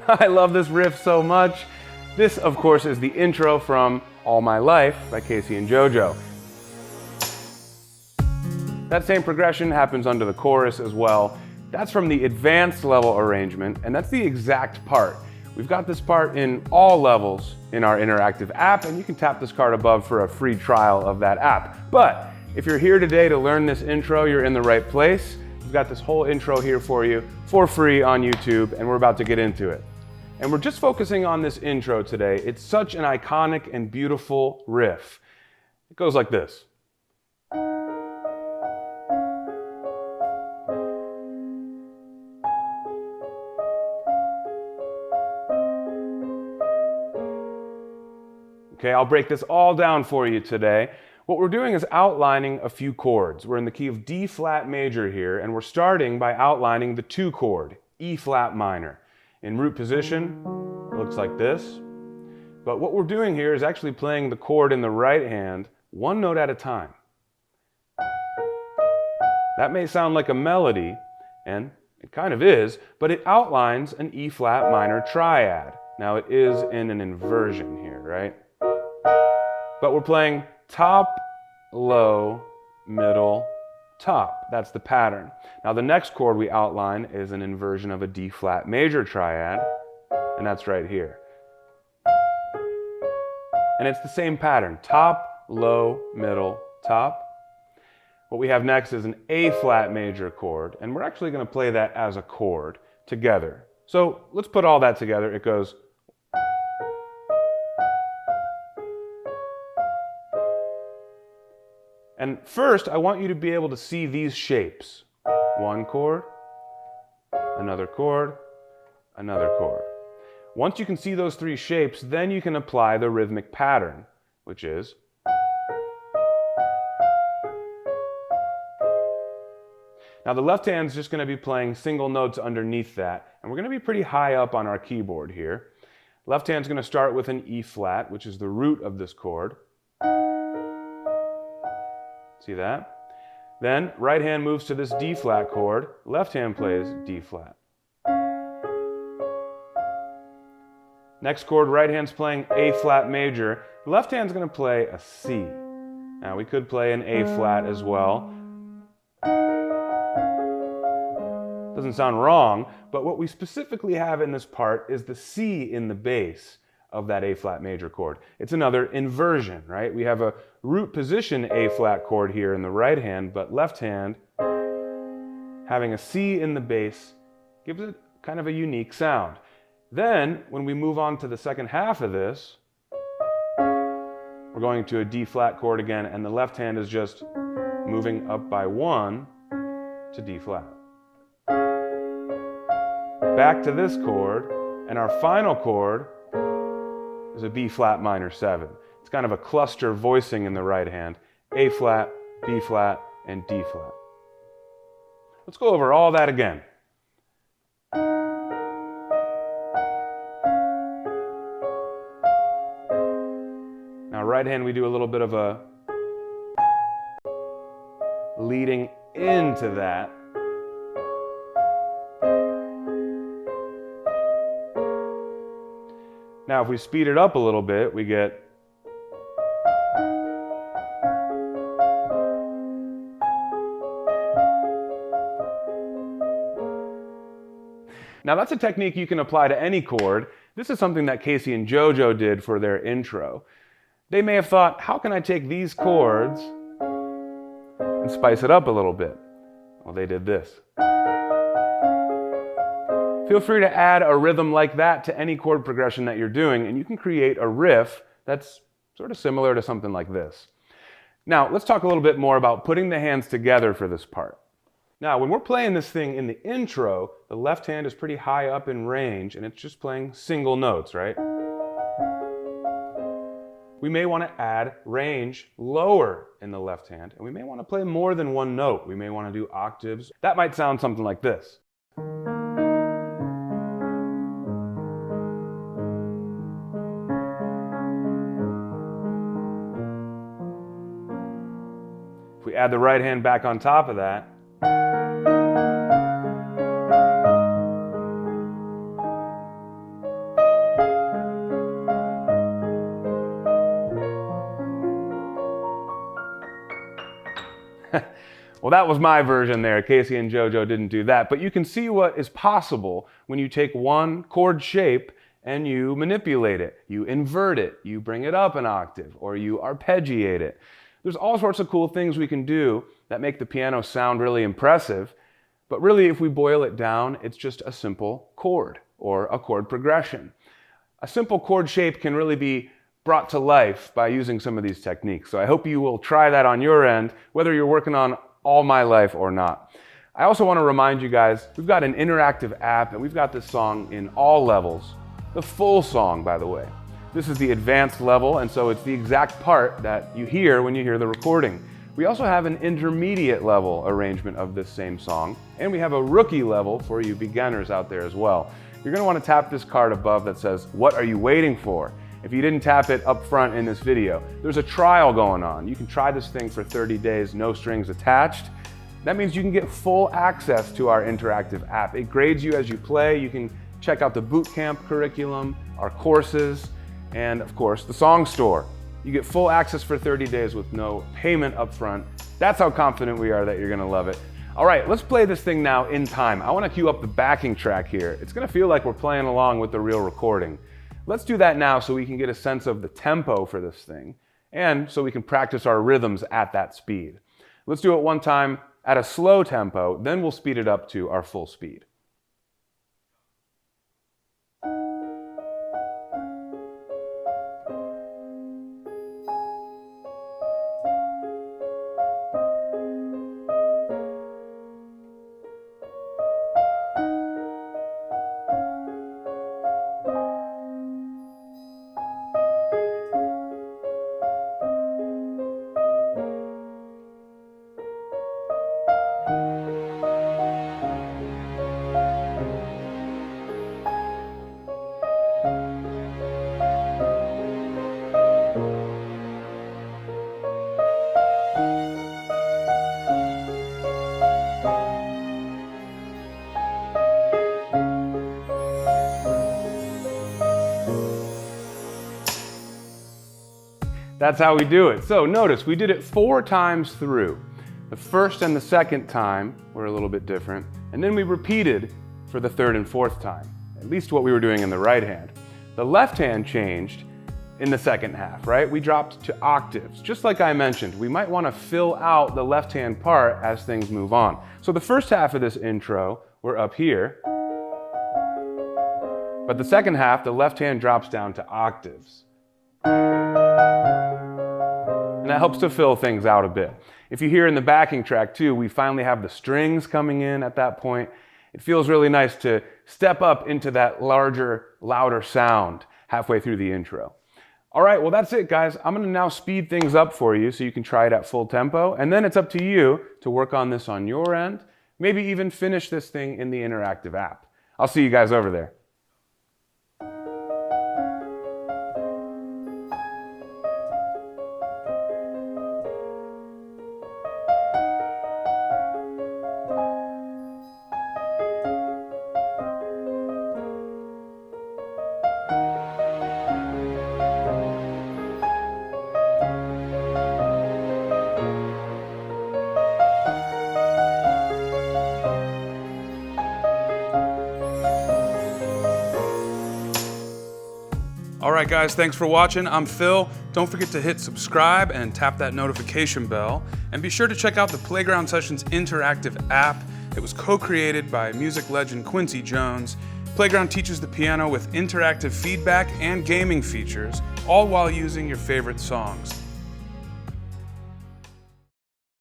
I love this riff so much. This, of course, is the intro from All My Life by K-Ci and JoJo. That same progression happens under the chorus as well. That's from the advanced level arrangement, and that's the exact part. We've got this part in all levels in our interactive app, and you can tap this card above for a free trial of that app. But if you're here today to learn this intro, you're in the right place. We've got this whole intro here for you for free on YouTube, and we're about to get into it. And we're just focusing on this intro today. It's such an iconic and beautiful riff. It goes like this. Okay, I'll break this all down for you today. What we're doing is outlining a few chords. We're in the key of D flat major here, and we're starting by outlining the 2 chord, E flat minor. In root position, it looks like this. But what we're doing here is actually playing the chord in the right hand, 1 note at a time. That may sound like a melody, and it kind of is, but it outlines an E flat minor triad. Now it is in an inversion here, right? But we're playing top, low, middle, top. That's the pattern. Now the next chord we outline is an inversion of a D flat major triad, and that's right here. And it's the same pattern, top, low, middle, top. What we have next is an A flat major chord, and we're actually going to play that as a chord together. So let's put all that together. It goes. And first, I want you to be able to see these shapes. 1 chord, another chord, another chord. Once you can see those 3 shapes, then you can apply the rhythmic pattern, which is. Now the left hand's just going to be playing single notes underneath that, and we're going to be pretty high up on our keyboard here. Left hand's going to start with an E flat, which is the root of this chord. See that? Then right hand moves to this D flat chord, left hand plays D flat. Next chord, right hand's playing A flat major, left hand's going to play a C. Now we could play an A flat as well. Doesn't sound wrong, but what we specifically have in this part is the C in the bass of that A flat major chord. It's another inversion, right? We have a root position A flat chord here in the right hand, but left hand having a C in the bass gives it kind of a unique sound. Then when we move on to the second half of this, we're going to a D flat chord again, and the left hand is just moving up by 1 to D flat. Back to this chord, and our final chord is a B flat minor 7. It's kind of a cluster voicing in the right hand. A flat, B flat, and D flat. Let's go over all that again. Now right hand we do a little bit of a leading into that. Now if we speed it up a little bit, we get. Now that's a technique you can apply to any chord. This is something that K-Ci and JoJo did for their intro. They may have thought, how can I take these chords and spice it up a little bit? Well, they did this. Feel free to add a rhythm like that to any chord progression that you're doing, and you can create a riff that's sort of similar to something like this. Now, let's talk a little bit more about putting the hands together for this part. Now, when we're playing this thing in the intro, the left hand is pretty high up in range, and it's just playing single notes, right? We may want to add range lower in the left hand, and we may want to play more than 1 note. We may want to do octaves. That might sound something like this. If we add the right hand back on top of that, Well, that was my version there. K-Ci and JoJo didn't do that, but you can see what is possible when you take one chord shape and you manipulate it, you invert it, you bring it up an octave, or you arpeggiate it. There's all sorts of cool things we can do that make the piano sound really impressive, but really if we boil it down, it's just a simple chord or a chord progression. A simple chord shape can really be brought to life by using some of these techniques. So I hope you will try that on your end, whether you're working on All My Life or not. I also want to remind you guys, we've got an interactive app and we've got this song in all levels. The full song, by the way. This is the advanced level, and so it's the exact part that you hear when you hear the recording. We also have an intermediate level arrangement of this same song, and we have a rookie level for you beginners out there as well. You're going to want to tap this card above that says, "What are you waiting for?" If you didn't tap it up front in this video, there's a trial going on. You can try this thing for 30 days, no strings attached. That means you can get full access to our interactive app. It grades you as you play. You can check out the boot camp curriculum, our courses, and of course, the song store. You get full access for 30 days with no payment up front. That's how confident we are that you're gonna love it. All right, let's play this thing now in time. I wanna cue up the backing track here. It's gonna feel like we're playing along with the real recording. Let's do that now so we can get a sense of the tempo for this thing, and so we can practice our rhythms at that speed. Let's do it one time at a slow tempo, then we'll speed it up to our full speed. That's how we do it. So notice we did it 4 times through. The first and the second time were a little bit different, and then we repeated for the 3rd and 4th time, at least what we were doing in the right hand. The left hand changed in the second half, right? We dropped to octaves. Just like I mentioned, we might want to fill out the left hand part as things move on. So the first half of this intro, we're up here, but the second half, the left hand drops down to octaves. And that helps to fill things out a bit. If you hear in the backing track too, we finally have the strings coming in at that point. It feels really nice to step up into that larger, louder sound halfway through the intro. All right, well that's it guys. I'm gonna now speed things up for you so you can try it at full tempo, and then it's up to you to work on this on your end, maybe even finish this thing in the interactive app. I'll see you guys over there. All right guys, thanks for watching. I'm Phil. Don't forget to hit subscribe and tap that notification bell. And be sure to check out the Playground Sessions interactive app. It was co-created by music legend K-Ci JoJo. Playground teaches the piano with interactive feedback and gaming features, all while using your favorite songs.